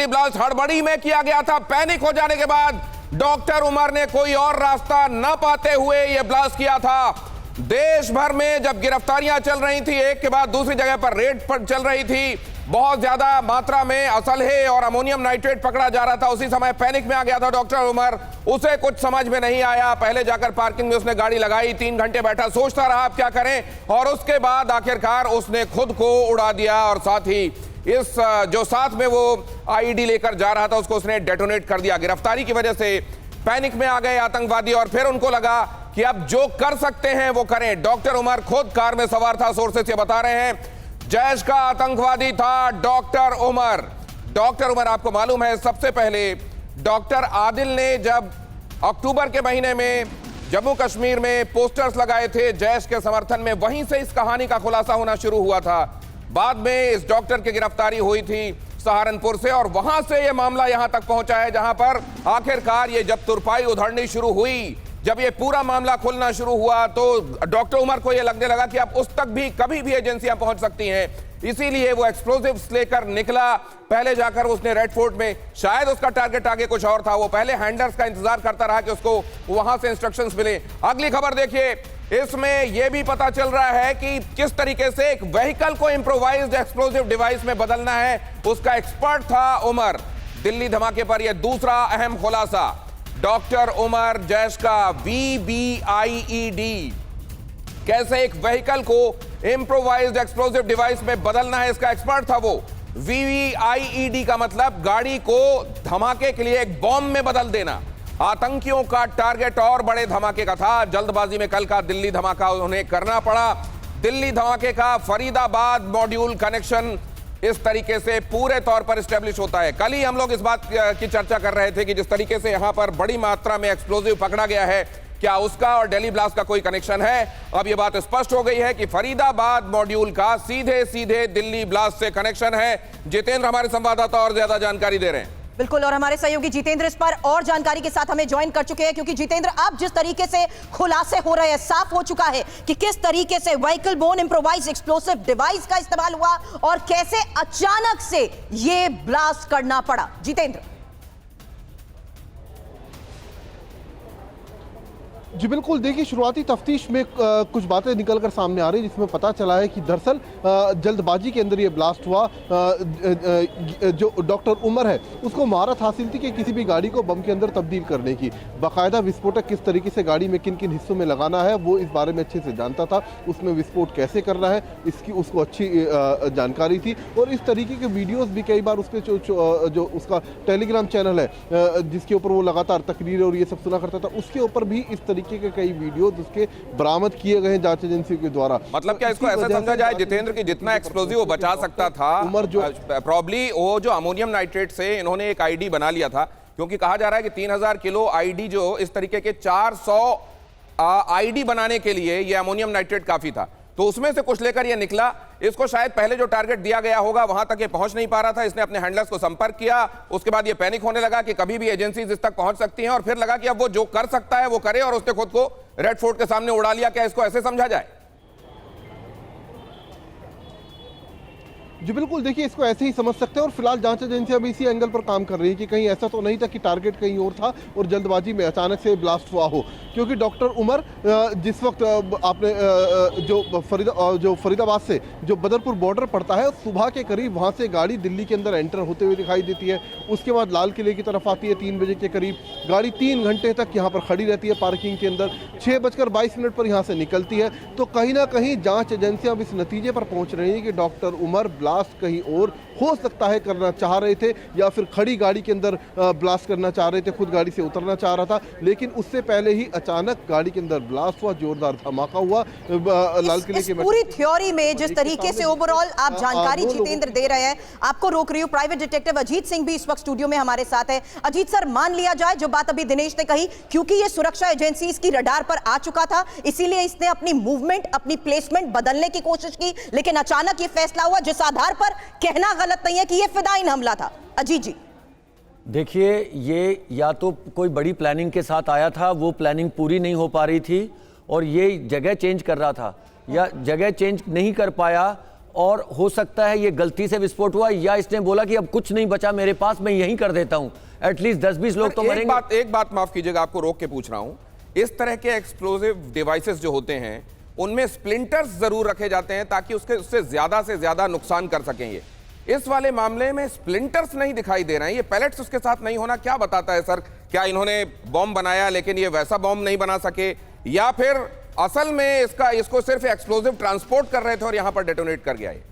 Delhi blast हड़बड़ी में किया गया था। पैनिक हो जाने के बाद डॉक्टर उमर ने कोई और रास्ता न पाते हुए यह ब्लास्ट किया था। देश भर में जब गिरफ्तारियां चल रही थी, एक के बाद दूसरी जगह पर रेड पर चल रही थी, बहुत ज्यादा मात्रा में असलहे और अमोनियम नाइट्रेट पकड़ा जा रहा था, उसी समय पैनिक में आ गया था डॉक्टर उमर। उसे कुछ समझ में नहीं आया। पहले जाकर पार्किंग में उसने गाड़ी लगाई, 3 घंटे बैठा, सोचता रहा आप क्या करें, और उसके बाद आखिरकार उसने खुद को उड़ा दिया और साथ ही इस जो साथ में वो आईईडी लेकर जा रहा था उसको उसने डेटोनेट कर दिया। गिरफ्तारी की वजह से पैनिक में आ गए आतंकवादी और फिर उनको लगा कि अब जो कर सकते हैं वो करें। डॉक्टर उमर खुद कार में सवार था, सोर्सेस ये बता रहे हैं। जैश का आतंकवादी था डॉक्टर उमर। डॉक्टर उमर आपको मालूम है, सबसे पहले डॉक्टर आदिल ने जब अक्टूबर के महीने में जम्मू कश्मीर में पोस्टर्स लगाए थे जैश के समर्थन में, वहीं से इस कहानी का खुलासा होना शुरू हुआ था। बाद में इस डॉक्टर की गिरफ्तारी हुई थी सहारनपुर से और वहां से यह मामला यहां तक पहुंचा है, जहां पर आखिरकार ये जब तुरपाई उधड़नी शुरू हुई, जब ये पूरा मामला खुलना शुरू हुआ, तो डॉक्टर उमर को यह लगने लगा कि अब उस तक भी कभी भी एजेंसियां पहुंच सकती हैं। इसीलिए वो एक्सप्लोजिव्स लेकर निकला। पहले जाकर उसने रेड फोर्ट में, शायद उसका टारगेट आगे कुछ और था, वो पहले हैंडलर्स का इंतजार करता रहा कि उसको वहां से इंस्ट्रक्शंस मिले। अगली खबर देखिए, इसमें यह भी पता चल रहा है कि किस तरीके से एक व्हीकल को इंप्रोवाइज्ड एक्सप्लोजिव डिवाइस में बदलना है, उसका एक्सपर्ट था उमर। दिल्ली धमाके पर यह दूसरा अहम खुलासा। डॉक्टर उमर जैश का VVIED, कैसे एक व्हीकल को इंप्रोवाइज्ड एक्सप्लोजिव डिवाइस में बदलना है, इसका एक्सपर्ट था वो। VVIED का मतलब गाड़ी को धमाके के लिए एक बॉम्ब में बदल देना। आतंकियों का टारगेट और बड़े धमाके का था। जल्दबाजी में कल का दिल्ली धमाका उन्हें करना पड़ा। दिल्ली धमाके का फरीदाबाद मॉड्यूल कनेक्शन इस तरीके से पूरे तौर पर एस्टेब्लिश होता है। कल ही हम लोग इस बात की चर्चा कर रहे थे कि जिस तरीके से यहां पर बड़ी मात्रा में एक्सप्लोजिव पकड़ा गया है, क्या उसका और दिल्ली ब्लास्ट का कोई कनेक्शन है? अब यह बात स्पष्ट हो गई है कि फरीदाबाद मॉड्यूल का सीधे सीधे दिल्ली ब्लास्ट से कनेक्शन है। जितेंद्र हमारे संवाददाता और ज्यादा जानकारी दे रहे हैं। बिल्कुल, और हमारे सहयोगी जितेंद्र इस पर और जानकारी के साथ हमें ज्वाइन कर चुके हैं, क्योंकि जितेंद्र, आप जिस तरीके से खुलासे हो रहे हैं, साफ हो चुका है कि किस तरीके से vehicle borne improvised explosive device का इस्तेमाल हुआ और कैसे अचानक से यह ब्लास्ट करना पड़ा। जितेंद्र। जी बिल्कुल, देखिए शुरुआती तफ्तीश में कुछ बातें निकलकर सामने आ रही, जिसमें पता चला है कि दरअसल जल्दबाजी के अंदर ये ब्लास्ट हुआ। जो डॉक्टर उमर है उसको महारत हासिल थी कि किसी भी गाड़ी को बम के अंदर तब्दील करने की। बाकायदा विस्फोटक किस तरीके से गाड़ी में किन किन हिस्सों में लगाना है वो इस बारे में अच्छे से जानता था। उसमें विस्फोट कैसे करना है इसकी उसको अच्छी जानकारी थी। और इस तरीके के वीडियोज़ भी कई बार उसके जो उसका टेलीग्राम चैनल है जिसके ऊपर वो लगातार तकरीर और ये सब सुना करता था, उसके ऊपर भी इस तरीके के कई वीडियो उसके बरामद किए गए जांच एजेंसी के द्वारा। मतलब क्या इसको ऐसा समझा जाए जितेंद्र की जितना एक्सप्लोजिव वो बचा सकता था, उमर जो प्रॉब्ली वो जो अमोनियम नाइट्रेट से इन्होंने एक आईडी बना लिया था, क्योंकि कहा जा रहा है कि 3000 किलो आईडी, जो इस तरीके के 400 आईडी बनाने के लिए ये अमोनियम नाइट्रेट काफी था, तो उसमें से कुछ लेकर ये निकला। इसको शायद पहले जो टारगेट दिया गया होगा वहां तक ये पहुंच नहीं पा रहा था। इसने अपने हैंडलर्स को संपर्क किया, उसके बाद ये पैनिक होने लगा कि कभी भी एजेंसीज इस तक पहुंच सकती हैं, और फिर लगा कि अब वो जो कर सकता है वो करे, और उसने खुद को रेड फोर्ट के सामने उड़ा लिया। क्या इसको ऐसे समझा जाए? जी बिल्कुल, देखिए इसको ऐसे ही समझ सकते हैं। और फिलहाल जांच एजेंसियां भी इसी एंगल पर काम कर रही है कि कहीं ऐसा तो नहीं था कि टारगेट कहीं और था और जल्दबाजी में अचानक से ब्लास्ट हुआ हो। क्योंकि डॉक्टर उमर जिस वक्त आपने जो फरीदाबाद से जो बदरपुर बॉर्डर पड़ता है, सुबह के करीब वहाँ से गाड़ी दिल्ली के अंदर एंटर होते हुए दिखाई देती है। उसके बाद लाल किले की तरफ आती है 3 बजे के करीब। गाड़ी 3 घंटे तक यहाँ पर खड़ी रहती है पार्किंग के अंदर। 6:22 पर यहाँ से निकलती है। तो कहीं ना कहीं जाँच एजेंसियाँ इस नतीजे पर पहुँच रही हैं कि डॉक्टर उमर ब्लास्ट कहीं और हो सकता है करना चाह रहे थे, या फिर खड़ी गाड़ी के अंदर ब्लास्ट करना चाह रहे थे, खुद गाड़ी से उतरना चाह रहा था। लेकिन उससे पहले ही अचानक गाड़ी के अंदर ब्लास्ट हुआ, जोरदार धमाका हुआ लाल किले के। पूरी थ्योरी में जिस तरीके से ओवरऑल आप जानकारी जितेंद्र दे रहे हैं, आपको रोक रही हूं, प्राइवेट डिटेक्टिव अजीत सिंह भी इस वक्त स्टूडियो में हमारे साथ है। अजीत सर, मान लिया जाए जो बात अभी दिनेश ने कही, क्योंकि ये सुरक्षा एजेंसी इसकी रडार पर आ चुका था, इसीलिए इसने अपनी मूवमेंट, अपनी प्लेसमेंट बदलने की कोशिश की, लेकिन अचानक ये फैसला हुआ, जिस आधार पर कहना गलत नहीं है कि ये फिदायीन हमला था। अजीत जी। देखिए, ये या तो कोई बड़ी प्लानिंग के साथ आया था, वो प्लानिंग पूरी नहीं हो पा रही थी और ये जगह चेंज कर रहा था, या जगह चेंज नहीं कर पाया और हो सकता है ये गलती से विस्फोट हुआ, या इसने बोला कि अब कुछ नहीं बचा मेरे पास, मैं यहीं कर देता हूं, एटलीस्ट 10-20 लोग तो मरेंगे। एक बात माफ कीजिएगा, आपको रोक के पूछ रहा हूं, इस तरह के एक्सप्लोसिव डिवाइसेस जो होते हैं उनमें स्प्लिंटर्स जरूर रखे जाते हैं ताकि उससे ज्यादा नुकसान कर सकें। ये इस वाले मामले में स्प्लिंटर्स नहीं दिखाई दे रहे हैं, ये पैलेट्स उसके साथ नहीं होना क्या बताता है सर? क्या इन्होंने बॉम्ब बनाया लेकिन ये वैसा बॉम्ब नहीं बना सके, या फिर असल में इसको सिर्फ एक्सप्लोसिव ट्रांसपोर्ट कर रहे थे और यहां पर डेटोनेट कर गया ये?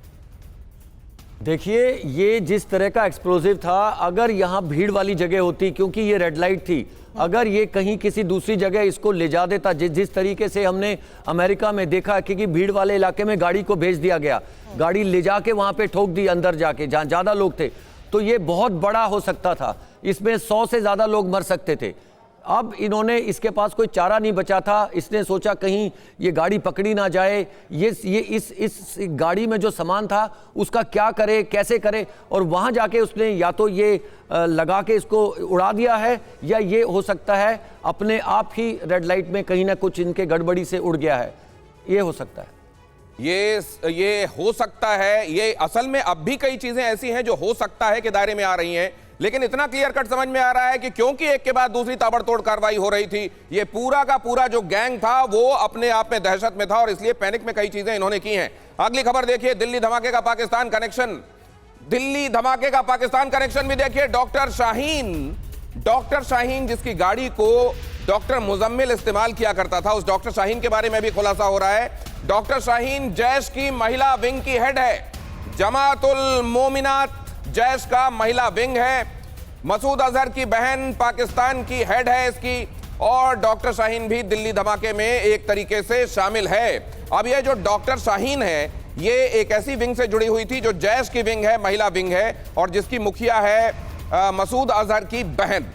देखिए, ये जिस तरह का एक्सप्लोसिव था, अगर यहाँ भीड़ वाली जगह होती, क्योंकि ये रेड लाइट थी, अगर ये कहीं किसी दूसरी जगह इसको ले जा देता, जिस तरीके से हमने अमेरिका में देखा कि भीड़ वाले इलाके में गाड़ी को भेज दिया गया, गाड़ी ले जाके वहां पे ठोक दी अंदर जाके जहां ज्यादा लोग थे, तो ये बहुत बड़ा हो सकता था, इसमें 100 से ज्यादा लोग मर सकते थे। अब इन्होंने, इसके पास कोई चारा नहीं बचा था, इसने सोचा कहीं ये गाड़ी पकड़ी ना जाए, ये इस गाड़ी में जो सामान था उसका क्या करे, कैसे करे, और वहां जाके उसने या तो ये लगा के इसको उड़ा दिया है, या ये हो सकता है अपने आप ही रेड लाइट में कहीं ना कुछ इनके गड़बड़ी से उड़ गया है, ये हो सकता है। ये हो सकता है। ये असल में अब भी कई चीजें ऐसी हैं जो हो सकता है कि दायरे में आ रही हैं, लेकिन इतना क्लियर कट समझ में आ रहा है कि क्योंकि एक के बाद दूसरी ताबड़तोड़ कार्रवाई हो रही थी, ये पूरा का पूरा जो गैंग था वो अपने आप में दहशत में था और इसलिए पैनिक में कई चीजें इन्होंने की हैं। अगली खबर देखिए, दिल्ली धमाके का पाकिस्तान कनेक्शन। दिल्ली धमाके का पाकिस्तान कनेक्शन भी देखिए। डॉक्टर शाहीन जिसकी गाड़ी को डॉक्टर मुजम्मिल इस्तेमाल किया करता था, उस डॉक्टर शाहीन के बारे में भी खुलासा हो रहा है। डॉक्टर शाहीन जैश की महिला विंग की हेड है, जमातुल मोमिनात जैश का महिला विंग है। मसूद अजहर की बहन पाकिस्तान की हेड है इसकी, और डॉक्टर शाहीन भी दिल्ली धमाके में एक तरीके से शामिल है। अब ये जो डॉक्टर शाहीन है, ये एक ऐसी विंग से जुड़ी हुई थी जो जैश की विंग है, महिला विंग है, और जिसकी मुखिया है मसूद अजहर की बहन।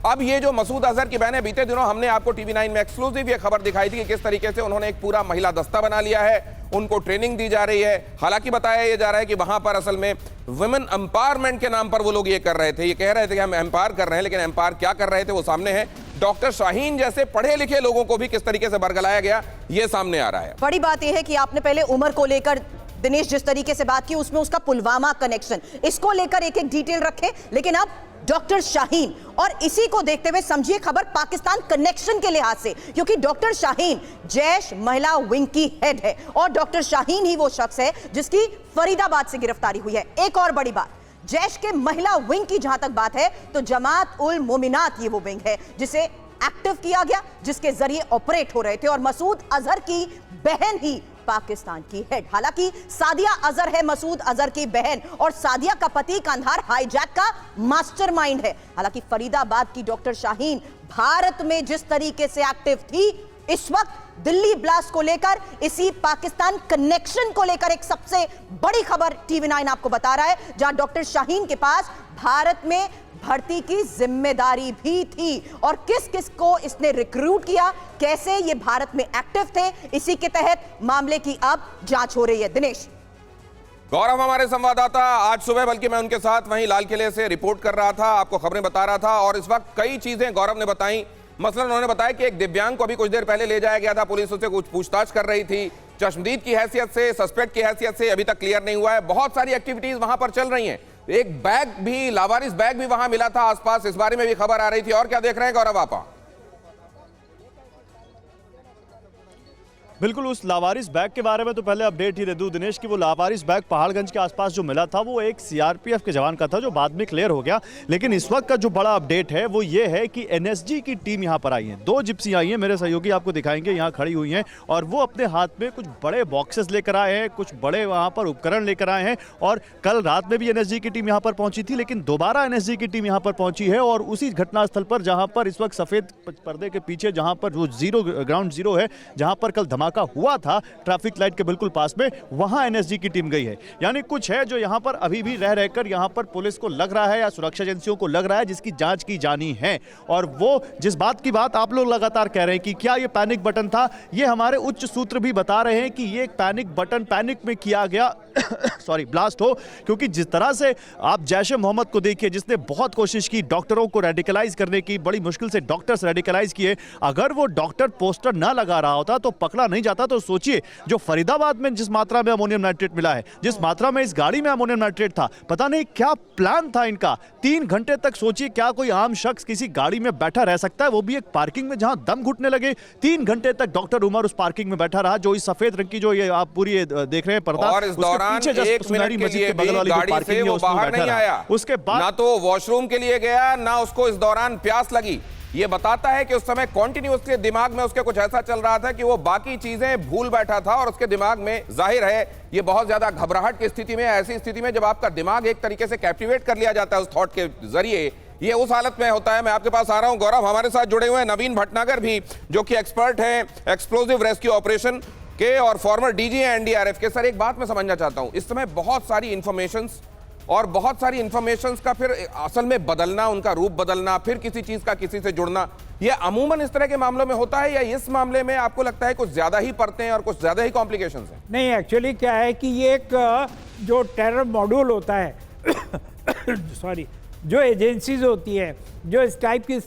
अब ये जो मसूद अजहर की बहन है, बीते दिनों हमने आपको टीवी9 में एक्सक्लूसिव ये खबर दिखाई थी कि किस तरीके से उन्होंने एक पूरा महिला दस्ता बना लिया है, उनको ट्रेनिंग दी जा रही है। हालांकि बताया ये जा रहा है कि वहां पर असल में वुमेन एम्पावरमेंट के नाम पर वो लोग ये कर रहे थे, ये कह रहे थे कि हम एम्पावर कर रहे हैं, लेकिन एम्पावर क्या कर रहे थे वो सामने है। डॉक्टर शाहीन जैसे पढ़े लिखे लोगों को भी किस तरीके से बरगलाया गया, ये सामने आ रहा है। बड़ी बात यह है कि आपने पहले उमर को लेकर दिनेश जिस तरीके से बात की, उसमें उसका पुलवामा कनेक्शन, इसको लेकर एक एक डिटेल रखे, लेकिन अब डॉक्टर शाहीन, और इसी को देखते हुए समझिए खबर पाकिस्तान कनेक्शन के लिहाज से, क्योंकि डॉक्टर शाहीन जैश महिला विंग की हेड है और डॉक्टर शाहीन ही वो शख्स है जिसकी फरीदाबाद से गिरफ्तारी हुई है। एक और बड़ी बात, जैश के महिला विंग की जहां तक बात है तो जमात उल मोमिनात ये वो विंग है जिसे एक्टिव किया गया, जिसके जरिए ऑपरेट हो रहे थे, और मसूद अजहर की बहन ही पाकिस्तान की हेड। हालांकि सादिया अजहर है मसूद अजहर की बहन, और सादिया का पति कंधार हाईजैक का मास्टरमाइंड है। हालांकि फरीदाबाद की डॉक्टर शाहीन भारत में जिस तरीके से एक्टिव थी, इस वक्त दिल्ली ब्लास्ट को लेकर, इसी पाकिस्तान कनेक्शन को लेकर एक सबसे बड़ी खबर टीवी9 आपको बता रहा है, जहां डॉक्टर शाहीन के पास भारत में भर्ती की जिम्मेदारी भी थी, और किस किस को इसने रिक्रूट किया, कैसे ये भारत में एक्टिव थे, इसी के तहत मामले की अब जांच हो रही है। दिनेश। गौरव हमारे संवाददाता आज सुबह, बल्कि मैं उनके साथ वहीं लाल किले से रिपोर्ट कर रहा था, आपको खबरें बता रहा था, और इस वक्त कई चीजें गौरव ने बताई। मसलन उन्होंने बताया कि एक दिव्यांग को अभी कुछ देर पहले ले जाया गया था, पुलिस उससे कुछ पूछताछ कर रही थी, चश्मदीद की हैसियत से, सस्पेक्ट की हैसियत से अभी तक क्लियर नहीं हुआ है। बहुत सारी एक्टिविटीज वहां पर चल रही हैं। एक बैग भी, लावारिस बैग भी वहां मिला था आसपास, इस बारे में भी खबर आ रही थी। और क्या देख रहे हैं गौरव आपा? बिल्कुल, उस लावारिस बैग के बारे में तो पहले अपडेट ही दे दूं दिनेश कि वो लावारिस बैग पहाड़गंज के आसपास जो मिला था वो एक सीआरपीएफ के जवान का था, जो बाद में क्लियर हो गया। लेकिन इस वक्त का जो बड़ा अपडेट है वो ये है कि एनएसजी की टीम यहाँ पर आई है, 2 जिप्सी आई हैं, मेरे सहयोगी आपको दिखाएंगे, यहाँ खड़ी हुई हैं, और वो अपने हाथ में कुछ बड़े बॉक्सेस लेकर आए हैं, कुछ बड़े वहाँ पर उपकरण लेकर आए हैं। और कल रात में भी एनएसजी की टीम यहाँ पर पहुंची थी, लेकिन दोबारा एनएसजी की टीम यहाँ पर पहुंची है, और उसी घटनास्थल पर जहाँ पर इस वक्त सफेद पर्दे के पीछे, जहाँ पर वो ग्राउंड जीरो है, जहाँ पर कल धमाका हुआ था ट्रैफिक लाइट के बिल्कुल पास में, वहां एनएसजी की टीम गई है। यानी कुछ है जो यहां पर अभी भी रह रहकर यहां पर पुलिस को लग रहा है या सुरक्षा एजेंसियों को लग रहा है, जिसकी जांच की जानी है। और वो जिस बात की बात आप लोग लगातार कह रहे हैं कि क्या ये पैनिक बटन था, ये हमारे उच्च सूत्र भी बता रहे हैं कि ये एक पैनिक बटन, पैनिक में किया गया सॉरी ब्लास्ट हो, क्योंकि जिस तरह से आप जैश ए मोहम्मद को देखिए, जिसने बहुत कोशिश की डॉक्टरों को रेडिकलाइज करने की, बड़ी मुश्किल से डॉक्टर्स रेडिकलाइज किए, अगर वो डॉक्टर पोस्टर ना लगा रहा होता तो पकड़ा नहीं नहीं जाता। तो सोचिए जो फरीदाबाद में जिस मात्रा में अमोनियम नाइट्रेट मिला है, जिस मात्रा में इस गाड़ी में अमोनियम नाइट्रेट था, पता नहीं क्या प्लान था इनका। 3 घंटे तक सोचिए, क्या कोई आम शख्स किसी गाड़ी में बैठा रह सकता है, वो भी एक पार्किंग में जहां दम घुटने लगे। 3 घंटे तक डॉक्टर उमर उस पार्किंग में बैठा रहा, जो इस सफेद रंग की जो ये आप पूरी देख रहे हैं पर्दा, और इस दौरान 1 मिनट के लिए भी गाड़ी से वो बाहर नहीं आया। उसके बाद ना तो वॉशरूम के लिए गया, ना उसको इस दौरान प्यास लगी। ये बताता है कि उस समय कॉन्टिन्यूअसली दिमाग में उसके कुछ ऐसा चल रहा था कि वो बाकी चीजें भूल बैठा था, और उसके दिमाग में जाहिर है ये बहुत ज्यादा घबराहट की स्थिति में, ऐसी स्थिति में जब आपका दिमाग एक तरीके से कैप्टिवेट कर लिया जाता है उस थॉट के जरिए, ये उस हालत में होता है। मैं आपके पास आ रहा हूं गौरव, हमारे साथ जुड़े हुए हैं नवीन भटनागर भी, जो कि एक्सपर्ट हैं एक्सप्लोजिव रेस्क्यू ऑपरेशन के और फॉर्मर डीजी हैं एनडीआरएफ के। सर, एक बात मैं समझना चाहता हूं, इस समय बहुत सारी इंफॉर्मेशंस और बहुत सारी इंफॉर्मेशंस का फिर असल में बदलना, उनका रूप बदलना, फिर किसी चीज का किसी से जुड़ना, ये अमूमन इस तरह के मामलों में होता है, या इस मामले में आपको लगता है कुछ ज्यादा ही परतें हैं और कुछ ज्यादा ही कॉम्प्लिकेशंस हैं? नहीं, एक्चुअली क्या है कि ये एक जो टेरर मॉड्यूल होता है सॉरी, जो एजेंसीज होती है जो इस टाइप की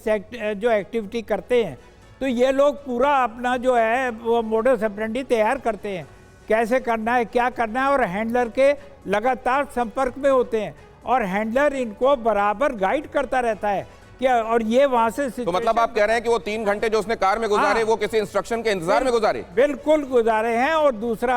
जो एक्टिविटी करते हैं, तो ये लोग पूरा अपना जो है वो मोडस ऑपरेंडी तैयार करते हैं, कैसे करना है, क्या करना है, और हैंडलर के लगातार संपर्क में होते हैं, और हैंडलर इनको बराबर गाइड करता रहता है क्या, और ये वहां से तो मतलब आप कह रहे हैं कि वो 3 घंटे जो उसने कार में गुजारे, हाँ, वो किसी इंस्ट्रक्शन के इंतजार में गुजारे? बिल्कुल गुजारे हैं, और दूसरा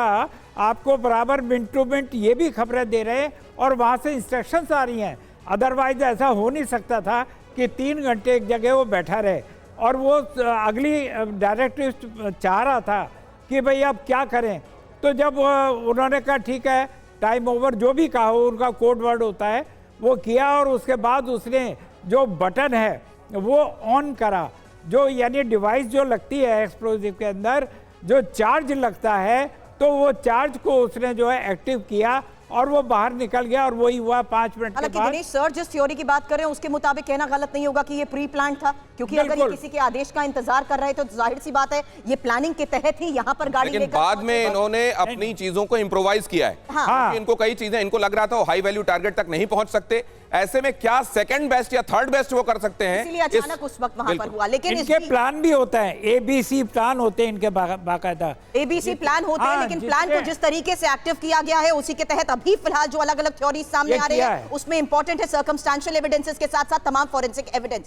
आपको बराबर मिनट टू मिनट ये भी खबरें दे रहे हैं, और वहां से इंस्ट्रक्शंस आ रही हैं। अदरवाइज ऐसा हो नहीं सकता था कि 3 घंटे एक जगह वो बैठा रहे, और वो अगली डायरेक्टिव चाह रहा था कि भाई अब क्या करें। तो जब उन्होंने कहा ठीक है, टाइम ओवर, जो भी कहा हो, उनका कोड वर्ड होता है, वो किया, और उसके बाद उसने जो बटन है वो ऑन करा, जो यानी डिवाइस जो लगती है एक्सप्लोजिव के अंदर, जो चार्ज लगता है, तो वो चार्ज को उसने जो है एक्टिव किया, और वो बाहर निकल गया, और वही हुआ 5 मिनट के हालांकि बाद। दिनेश सर, जिस थ्योरी की बात कर रहे हैं उसके मुताबिक कहना गलत नहीं होगा कि ये प्री प्लान था, क्योंकि अगर ये बिल्कुल। किसी के आदेश का इंतजार कर रहे तो जाहिर सी बात है ये प्लानिंग के तहत ही यहाँ पर गाड़ी लेकिन लेकर बाद में पहुंचे। इन्होंने अपनी चीजों को इम्प्रोवाइज किया है। हाँ। क्योंकि इनको कई चीजें, इनको लग रहा था वो हाई वैल्यू टारगेट तक नहीं पहुंच सकते, ऐसे में क्या सेकंड बेस्ट या थर्ड बेस्ट वो कर सकते हैं, इसीलिए अचानक उस वक्त वहां पर हुआ। लेकिन इनके प्लान भी होता है, ABC प्लान होते हैं इनके बाकायदा। एबीसी प्लान होते हैं, हाँ, लेकिन प्लान को जिस तरीके से एक्टिव किया गया है उसी के तहत अभी फिलहाल जो अलग अलग थ्योरीज सामने ये आ रही किया है है। उसमें इंपॉर्टेंट है सर्कमस्टेंशियल एविडेंसेस के साथ साथ तमाम फॉरेंसिक एविडेंस।